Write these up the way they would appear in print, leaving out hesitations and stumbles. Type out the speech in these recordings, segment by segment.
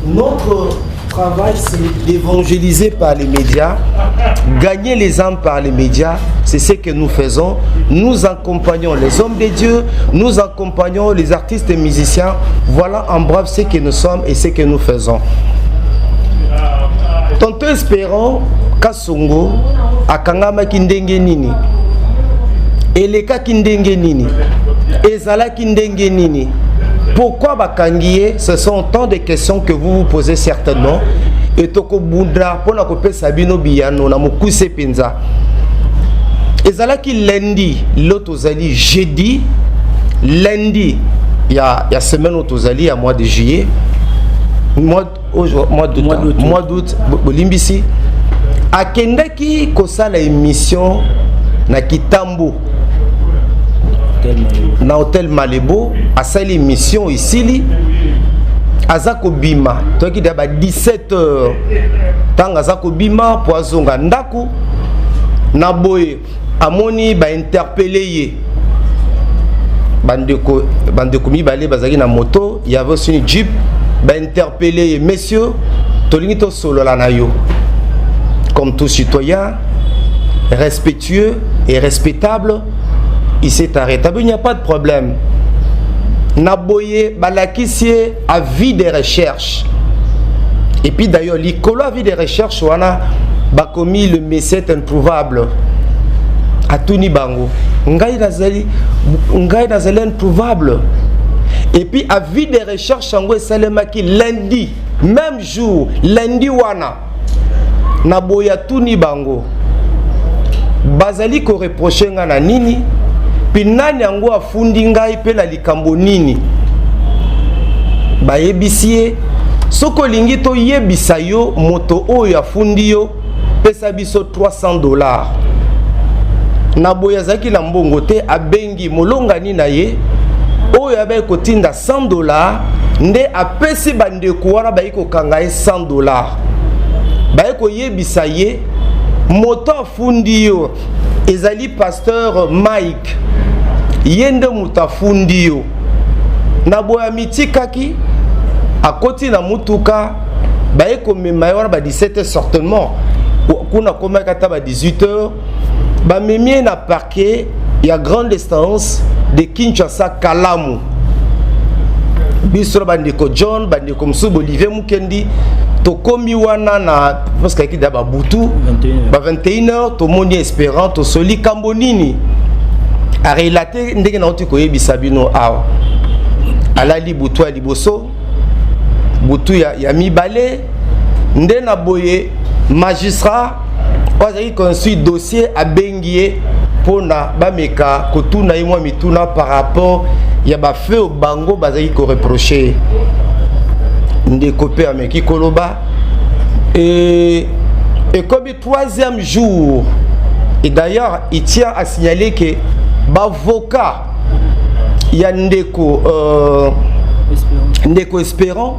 Notre travail, c'est d'évangéliser par les médias, gagner les âmes par les médias. C'est ce que nous faisons. Nous accompagnons les hommes de Dieu, nous accompagnons les artistes et musiciens. Voilà en bref ce que nous sommes et ce que nous faisons. Tonton Espérant, Kasongo, Akangama Kindenge Nini, Eleka Kindenge Nini, Ezala Kindenge Nini. Pourquoi Bakangié? Ce sont autant de questions que vous vous posez certainement. Et Toko Bundra, pour la couper Sabino Biyano, na Mokuse Penza. Ezala qui lundi, l'autre jeudi, lundi, il y a semaine autozali, à mois de juillet, mois d'août, Bolimbisi. A Kendaki, kosa la émission, na Kitambo. Na hôtel Malebo à cette émission ici Azako Bima toi qui d'aba 17h tant Azako Bima poisonga ndaku na boye amoni ba interpeller bandeko mibale bazaki na moto il y avait aussi une jeep ba interpeller messieurs tolingi to solo la na yo comme tout citoyen respectueux et respectable. Il s'est arrêté. Il n'y a pas de problème. Naboye Balakisie a vie de recherche. Et puis d'ailleurs, l'icolo a vie de recherche. On a commis le messie introuvable. À Tuni Bango. Ngai Nazali introuvable. Et puis à vie de recherche, Angwe Salemaki lundi, même jour, lundi wana. Naboye à Tuni Bango. Bazali ko reproché ngana nini. Pinani yango afundi ngai pe na likambo nini bayebisie soko lingi to yebisa yo moto oyo afundi yo pesa biso $300 na boya zaki na mbongo te abengi molongani na ye oyo abe kotinda $100 nde apesi bandeko wana bayiko kanga ye $100 bayiko yebisa ye moto afundi yo ezali pasteur Mike yende mutafundi yo na boya mitikaki akoti na mutuka baye komema wana ba 17h certainement kuna koma kata ba 18h ba memie na parquet ya grande distance de Kinshasa Kalamu biso bandeko John bandeko Msubo Olivier Mukendi tokomi wana na parce que kida ba butu ba 21h to moni espérant to soli kambonini a relaté ndenge na oti koyebisa bino awa alali butu ya liboso butu ya mibale nde na boye magistrat ozaki construit dossier abengie pona bameka kotuna imwa mituna par rapport ya ba fait au bango bazaki ko reprocher ndeko pe ameki koloba et comme troisième jour et d'ailleurs il tient à signaler que bavoka ya ndeko Espérant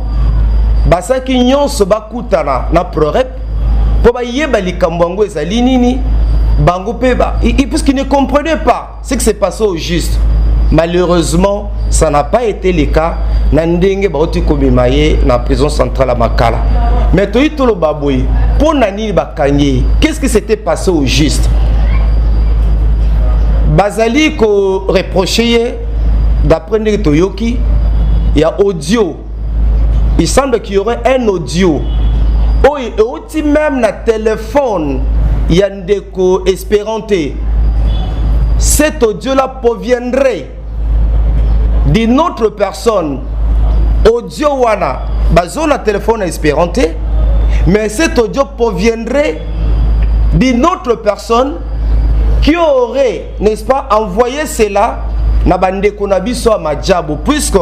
basaki nyonso bakutana na prorep po bayeba likambo ngo ezali nini bango pe ba parce qu'ils ne comprenaient pas ce qui s'est passé au juste. Malheureusement ça n'a pas été le cas na ndenge baoti kobimaye na prison centrale à Makala mais to itolo baboy po nani bakangi qu'est-ce qui s'était passé au juste. Bazali ko reproché d'après Toyoki, il y a audio. Il semble qu'il y aurait un audio. Oh, et aussi même na téléphone, il y a ndeko espéranté. Cet audio-là proviendrait d'une autre personne. Audio wana, bazo na téléphone espéranté, mais cet audio proviendrait d'une autre personne qui aurait, n'est-ce pas, envoyé cela na bandeko na biso a Madjabo, puisque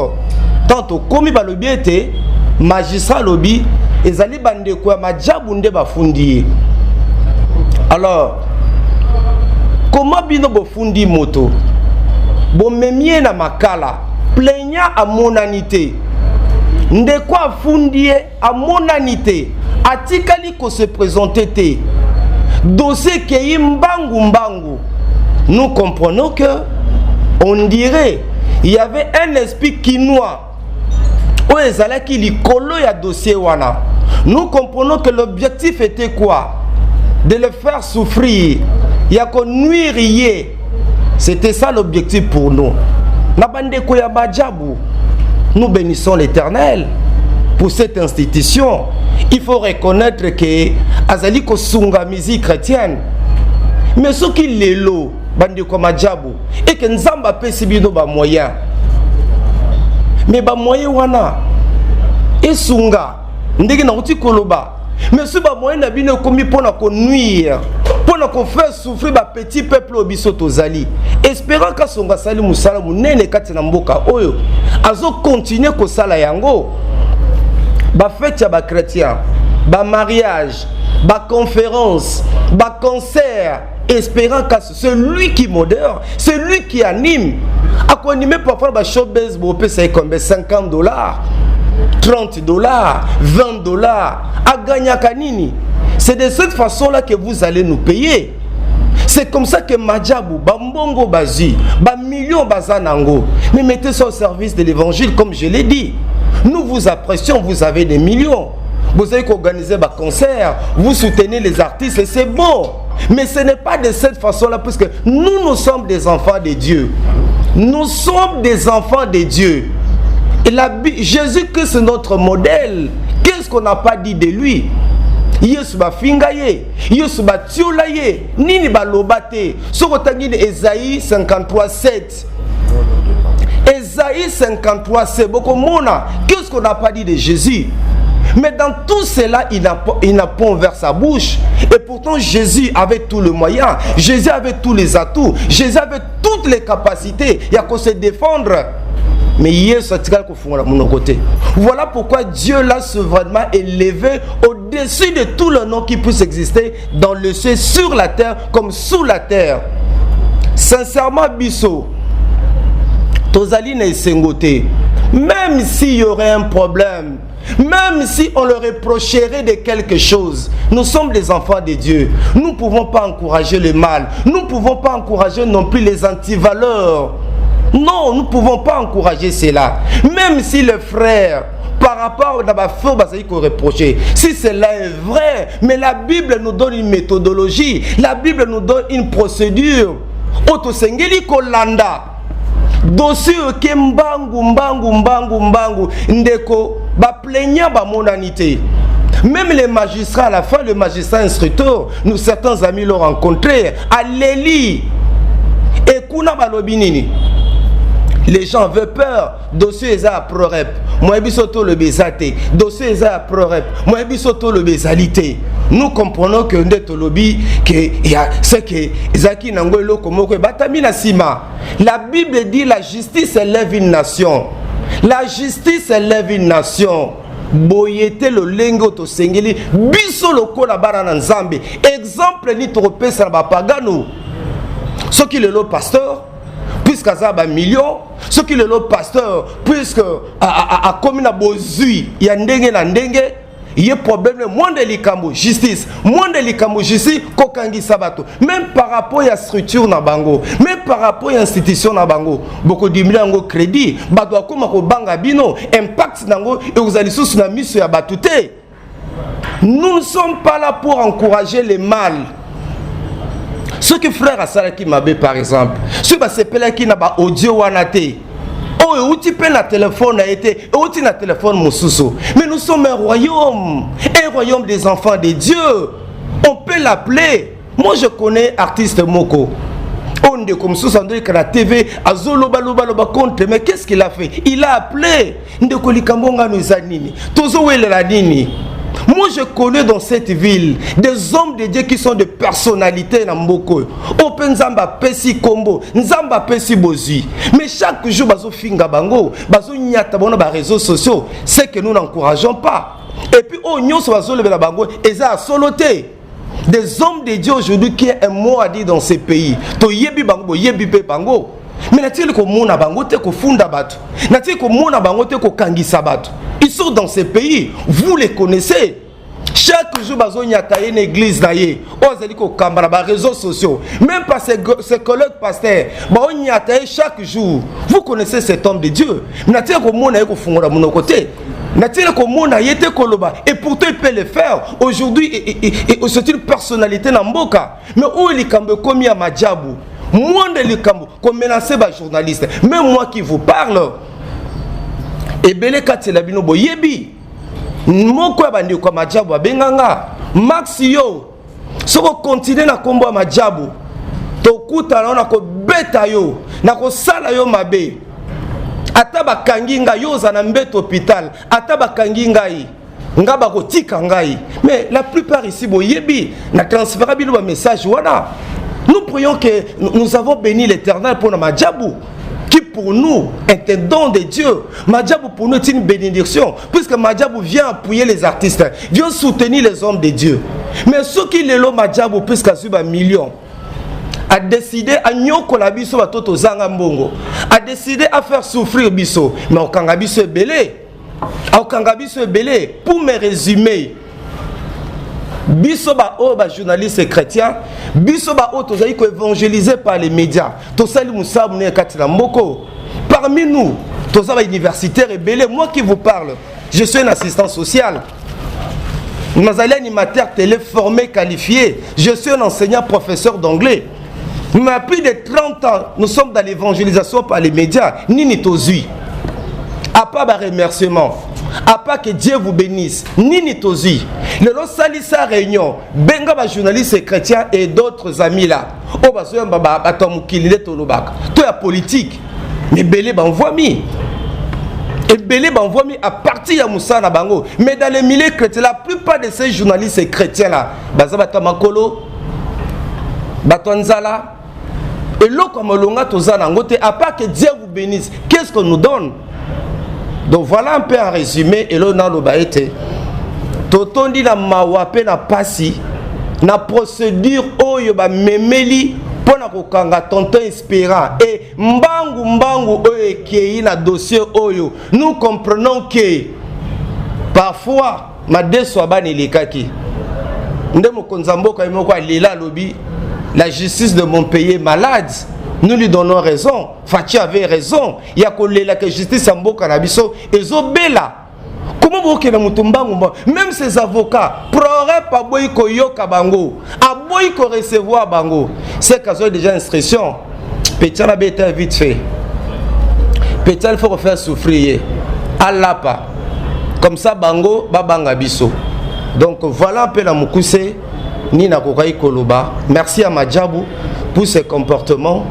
tantôt komi balobi ete magistrat lobi ezali bandeko ya Madjabo nde bafundi. Alors comment bino bofundi moto bomemie na Makala plaignant à monanité ndeko afundi a monanité atikali ko se présenter te dossier qui mbangu. Nous comprenons que on dirait il y avait un esprit quinois o ezalaki likolo ya dossier wana. Nous comprenons que l'objectif était quoi? De le faire souffrir, ya ko nuire yé. C'était ça l'objectif pour nous. Nabandeko ya Badjabou, nous bénissons l'Éternel pour cette institution. Il faut reconnaître que azali ko sunga musique chrétienne. Mais ce qui est l'eau, bandeko Badjabou, et que nzamba pesi bino ba moyen. Mais ba moyen wana et sunga ndenge na uti koloba. Mais ce ba moyen na bino komi pona ko nuire, pona ko faire souffrir ba petit peuple obiso tozali. Espérant ka songa sali musala munene kati na mboka oyo azo continuer ko sala yango. Ba fête ya ba chrétien, ba mariage, ba conférence, ba concert, espérant que celui qui modère, celui qui anime, a quoi animé parfois ba showbiz bo pesa combien $50, $30, $20, à gagner kanini. C'est de cette façon-là que vous allez nous payer. C'est comme ça que Madjabou, Bambongo Bazi, Bamillion Bazanango, mais mettez ça au service de l'évangile comme je l'ai dit. Nous vous apprécions, vous avez des millions. Vous avez qu'organiser des concerts, vous soutenez les artistes et c'est bon. Mais ce n'est pas de cette façon-là, parce que nous sommes des enfants de Dieu. Nous sommes des enfants de Dieu. Et Jésus-Christ est notre modèle. Qu'est-ce qu'on n'a pas dit de lui? Yesu ba fingaye, Yesu ba tiolaye, nini ba lobate. Sokotangi de Esaïe 53:7. Esaïe 53:7. Beaucoup mona. Qu'est-ce qu'on n'a pas dit de Jésus? Mais dans tout cela, il n'a pas ouvert sa bouche. Et pourtant, Jésus avait tous les moyens. Jésus avait tous les atouts. Jésus avait toutes les capacités. Il y a qu'à se défendre. Mais voilà pourquoi Dieu l'a souverainement élevé au-dessus de tout le nom qui puisse exister dans le ciel, sur la terre comme sous la terre. Sincèrement, Bisso, Tozali n'est sengoté. Même s'il y aurait un problème, même si on leur reprocherait de quelque chose, nous sommes des enfants de Dieu. Nous ne pouvons pas encourager le mal. Nous ne pouvons pas encourager non plus les antivaleurs. Non, nous ne pouvons pas encourager cela. Même si le frère, par rapport à la foi, qu'on reprocher, si cela est vrai, mais la Bible nous donne une méthodologie, la Bible nous donne une procédure. Otosengeli kolanda. Dossier ke mbangu ndeko ba plaignant ba monanité. Même les magistrats, à la fin, le magistrat instructeur, nous certains amis l'ont rencontré à Léli. Et kuna balobinini. Les gens avaient peur. Dossier est à prorep. Moi, bisoto le bezate. Dossier est à prorep. Moi, bisoto le bezalité. Nous comprenons que notre lobby, c'est que Zaki Nangolo Komoko Batamina Sima. La Bible dit la justice élève une nation. La justice élève une nation. Boyete le lengo to sengeli biso loko la barana nzambe. Exemple ni tropé sa bapagano. Ce qui est le pasteur, puisque ça a million, ce qui est le pasteur, puisque a commune à Bozui, il y a ndenge na ndenge. Il y a un problème, moins de l'ikamo justice, moins de l'ikamo justice, kokangi sabato. Même par rapport à la structure na bango, même par rapport à l'institution na bango, beaucoup de millions de crédit, badwa kuma ko banga bino, impact nango et vous allez sous na mission ya batute. Nous ne sommes pas là pour encourager le mal. Ce que frère Asalaki Mabe par exemple, ce que c'est qui n'a pas audio wanate. Oh, tu peux na téléphone a été, oh tu na téléphone Moussousou. Mais nous sommes un royaume des enfants de Dieu. On peut l'appeler. Moi je connais artiste Moko. On est comme ça, on la TV, Azolo Baloba contre. Mais qu'est-ce qu'il a fait? Il a appelé Ndekoli Kambonga Nuzanini. Tozo Weladini. Moi je connais dans cette ville des hommes de Dieu qui sont des personnalités dans Mboko. Open Zamba Pesi Kombo, Nzamba Pesi Bozi. Mais chaque jour, bazo finga bango, bazo nyata bono ba réseaux sociaux, c'est que nous n'encourageons pas. Et puis oh nyon so bazo lever la bango, et ça a soloté. Des hommes de Dieu aujourd'hui qui a un mot à dire dans ces pays. To yebi bango, yebi pe bango. Mais n'a-t-il ko mona bango te ko funda batu. N'a-t-il ko mona bango te ko kangisa batu. Ils sont dans ces pays, vous les connaissez. Chaque jour, il y a une église, il y a des réseaux sociaux. Même pas ses collègues pasteurs, il y a chaque jour. Vous connaissez cet homme de Dieu. Et pourtant, il peut le faire. Aujourd'hui, c'est une personnalité Namboka. Mais où il est comme à Madjabou? Moi, comme menacé par journaliste. Même moi qui vous parle. Et Bele Katelabino Boyebi. Moko bandi kwa Madjabou abenganga Max yo soko continue na kombo ya Madjabou tokuta na ko beta yo na ko sala yo mabe ata bakangi nga yo za na mbeto hôpital ata bakangi ngai nga bako tika ngai. Mais la plupart ici boyebi na transférer le message wana. Nous prions que nous avons béni l'Éternel pour Madjabou, qui pour nous est un don de Dieu. Madjabou pour nous est une bénédiction, puisque Madjabou vient appuyer les artistes, vient soutenir les hommes de Dieu. Mais ceux qui le l'ont Madjabou, puisqu'il y a un million, a décidé à nyoko la biso à toto zanga mbongo, a décidé à faire souffrir biso, mais au kangabiso est belé, au kangabiso est belé. Pour me résumer, biso ba o ba journaliste chrétien, biso ba o tozali ko évangéliser par les médias. Tosali musabu ne katila mboko. Parmi nous, toza ba universitaire et belé, moi qui vous parle, je suis un assistant social. Nous allons animateur télé formé qualifié. Je suis un enseignant professeur d'anglais. Mais à plus de 30 ans, nous sommes dans l'évangélisation par les médias. Nini tozui. À part ba remerciement. À part que Dieu vous bénisse. Nini tozi. Le lot sali sa réunion. Benga ba journaliste chrétien et d'autres amis là. Oh ba soya ba atomukilile tolobaka. Toi la politique. Mais belé ba envoie mi. Et belé ba envoie mi à partir de Moussa na bango. Mais dans les milieux chrétiens, la plupart de ces journalistes chrétiens là, baza batamakolo, batonzala. Et l'eau comme l'onga tozana ngote. À part que Dieu vous bénisse. Qu'est-ce qu'on nous donne? Donc voilà un peu en résumé. Et là, on a été. Totondi na mawape na pasi. Na procédure oyo ba memeli. Pona kokanga tonton espérant. Et mbangu oyo kei na dossier oyo. Nous comprenons que parfois ma deso bani likaki. Ndemo konzamboka imoko lela lobi. La justice de mon pays est malade. Nous lui donnons raison. Fati avait raison. Il y a que justice en beau cannabiso. Et Zobela. Comment vous voulez même ces avocats, proré pas boyko yoka bango, a boyko recevoir bango. C'est qu'à déjà instruction. Petit n'a été vite fait. Petit il faut faire souffrir. Allah pas. Comme ça bango babanga biso. Donc voilà un peu la mukuse ni na kokai koloba. Merci à Madjabou pour ses comportements.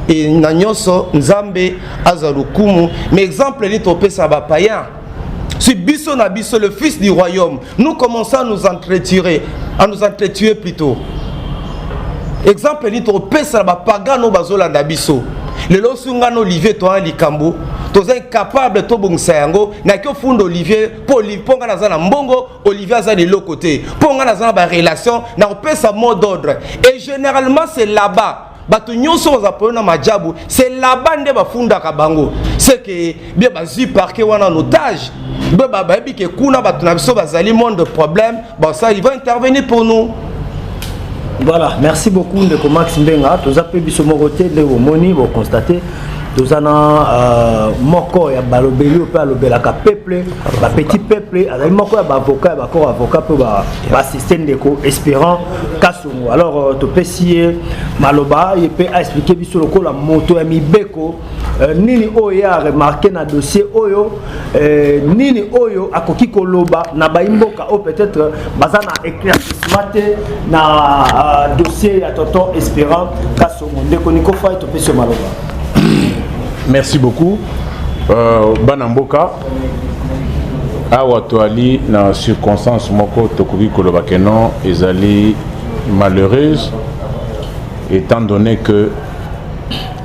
Et Nanyoso, Nzambe, Azarukumu. Mais exemple, il topé ça va païen. Si Bisso Nabiso, le fils du royaume, nous commençons à nous entretuer plutôt. Exemple, il topé ça va pagano bazola Nabiso. Le losungano Olivier Toan Likambo, tu es incapable de bonsayango, n'a que fond Olivier, pour Ponga Nazana Mbongo, Olivier Azan de l'autre côté. Ponga Nazana ba relation, n'a pas sa mot d'ordre. Et généralement, c'est là-bas. C'est la bande de Bafunda Kabango. C'est que bien bazi parquet ou en otage. Baby que kuna batunabiso bazali monde de problème. Bon ça il va intervenir pour nous. Voilà, merci beaucoup de Max Mbenga. Tous appelez biso moroté de Omoni, vous constatez. Tous en moko ya balobeli pe alobela ka peuple, ba petit peuple, azali moko ya ba avocat, ba corps avocat pe ba assistant de ko espérant kasongo. Alors to pesier maloba, il peut expliquer biso loko la moto ya mibeko nini oyo a remarqué na dossier oyo nini oyo akoki koloba na ba imboka o peut-être bazana éclaircissement na dossier ya tonton espérant kasongo. Ndeko niko fa to pesier maloba. Merci beaucoup. Banamboka awa toali na circonstance moko tokoki koloba que non ezali malheureuse étant donné que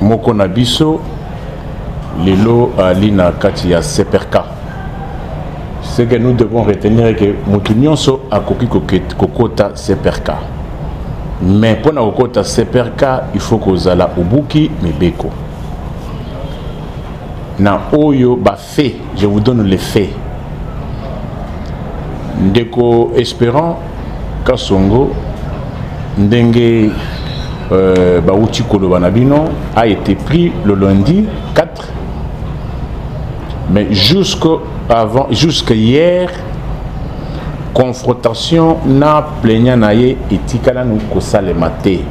moko na biso lelo ali na kati ya seperka. Ce que nous devons retenir que mutu nyonso akoki kokota seperka. Mais pour na kokota seperka il faut kozala ubuki mibeko. Na oyo ba fait, je vous donne les faits. ndeko espérant Kasongo ndenge Bauchi Kolobanabino a été pris le lundi 4, mais jusqu'à hier, confrontation na plaignant naye etikala nous kosalemate.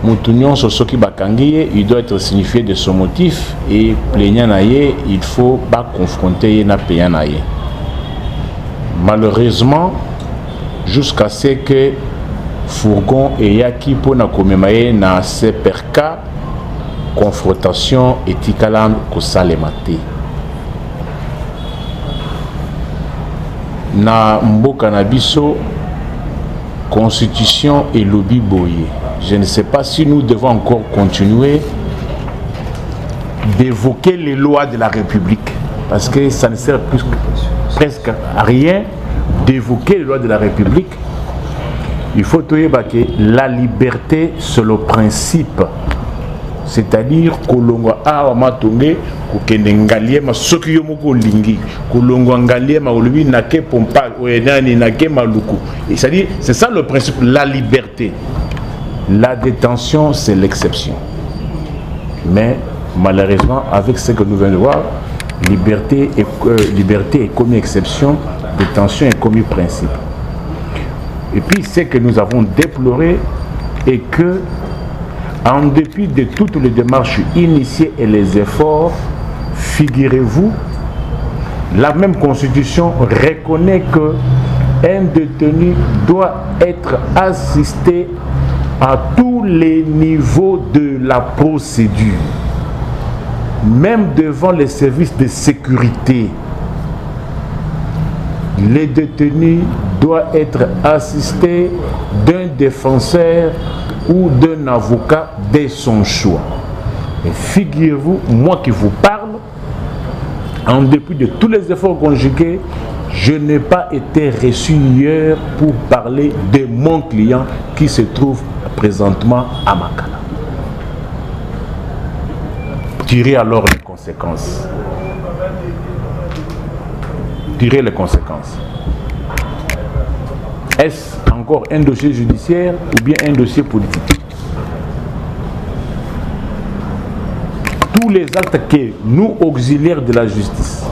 Moutounion sosoki bakangiye, il doit être signifié de son motif et plaignant naye, il faut pas confronter na plaignant naye. Malheureusement, jusqu'à ce que fourgon et yaki pour na komemaye na seperka confrontation etikala kosalemate. Na mboka na biso constitution et lobby boye. Je ne sais pas si nous devons encore continuer d'évoquer les lois de la République, parce que ça ne sert plus presque à rien d'évoquer les lois de la République. Il faut que la liberté c'est le principe, c'est-à-dire kolongwa awa matonge kokende ngalie masoki yo moko lingi kolongwa ngalie ma olobi nake pompa oyenani nake maluku, c'est-à-dire c'est ça le principe, la liberté. La détention c'est l'exception, mais malheureusement avec ce que nous venons de voir, liberté est commis exception, détention est commis principe. Et puis ce que nous avons déploré est que, en dépit de toutes les démarches initiées et les efforts, figurez-vous, la même constitution reconnaît que un détenu doit être assisté à tous les niveaux de la procédure, même devant les services de sécurité. Les détenus doivent être assistés d'un défenseur ou d'un avocat de son choix. Et figurez-vous, moi qui vous parle, en dépit de tous les efforts conjugués, je n'ai pas été reçu hier pour parler de mon client qui se trouve présentement à Makala. Tirez alors les conséquences. Tirez les conséquences. Est-ce encore un dossier judiciaire ou bien un dossier politique? Tous les actes que nous, auxiliaires de la justice,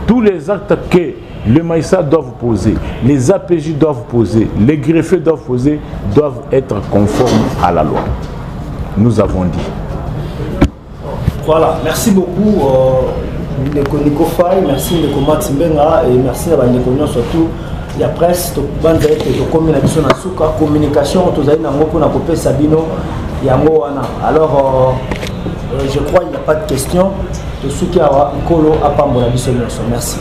tous les actes que le Maïssa doivent poser, les APJ doivent poser, les greffiers doivent poser, doivent être conformes à la loi. Nous avons dit. Voilà, merci beaucoup Nico Faye, merci Nico Max Mbenga et merci à Nico surtout. Il y a presse, communication, alors je crois qu'il n'y a pas de questions. Merci.